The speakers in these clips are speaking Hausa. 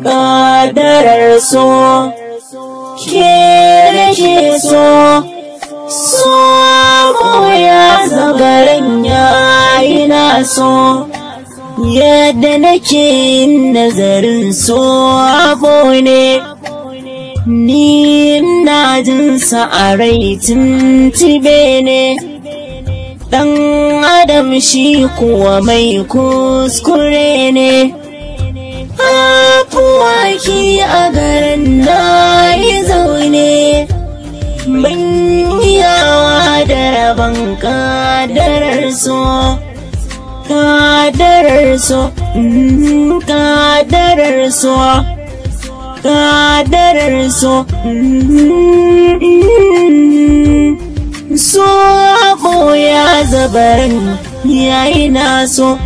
Ƙadarar so, ke nake so, so ya zabaran yayi na so, yadda nake yin nazarin so abu ne, ni na jinsa a rai tuntube ne, ɗan adam shi kuwa mai kuskure ne. Afuwaki a garin na yi zaune, ban yawa da rabon ƙadarar so, ƙadarar so, ƙadarar so, ƙadarar so, so abu ya zabarin yayi na so.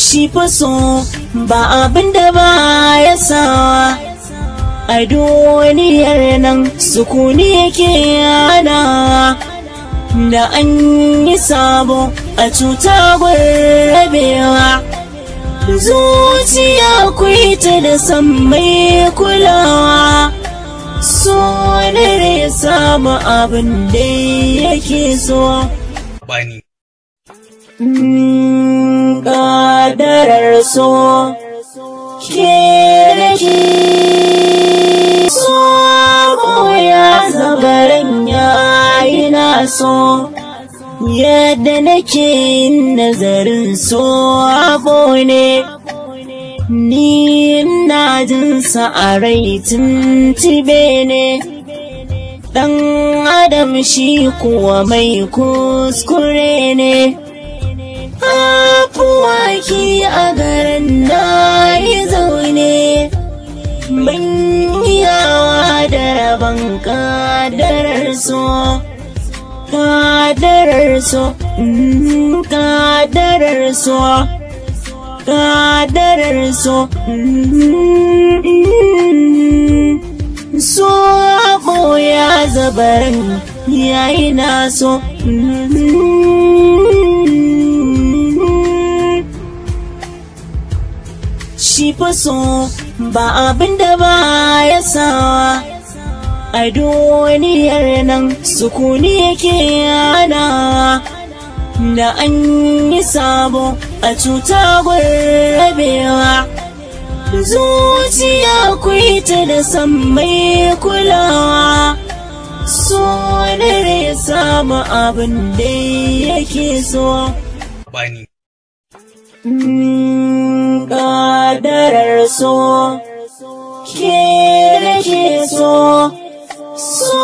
Shi fa so ba abin da ba ya sawa a duniyar nan, sukuni yake yana da an yi sabo a cuta rabewa. Zuciya kuita da san mai kulawa, so ne ya samu abin da yake so. Bani. Ƙadarar so, ke nake so, ya zabaran yayi na so, yadda nake yin nazarin so abu ne, ni na jinsa a rai tuntube ne, ɗan adam shi kuwa mai kuskure ne. Afuwaki a garin na yi zaune, ban yawa da rabon ƙadarar so, ƙadarar so, ƙadarar so, ƙadarar so, so abu ya zabarin yayi na so. Shi fa so ba abin da ba ya sawa a duniyar nan, sukuni yake yana da an yi sabo a cuta rabewa. Zuciya kuita da san mai kulawa, so ne ya samu abin da yake so. Bani. Ƙadarar so, ke nake so, so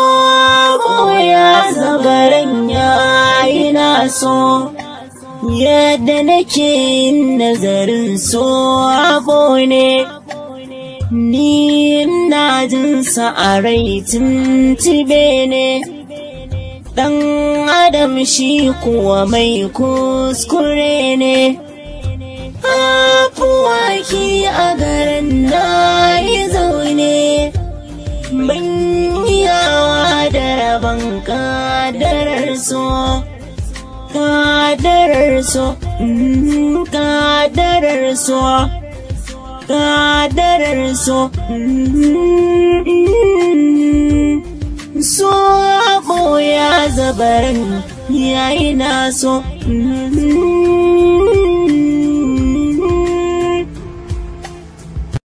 ya zabaran yayi na so, yadda nake yin nazarin so abu ne, ni na jinsa a rai tuntube ne, ɗan adam shi kuwa mai kuskure ne. Afuwaki a garin na yi zaune, ban yawa da rabon ƙadarar so, ƙadarar so, ƙadarar so, ƙadarar so, so abu ya zabarin yayi na so.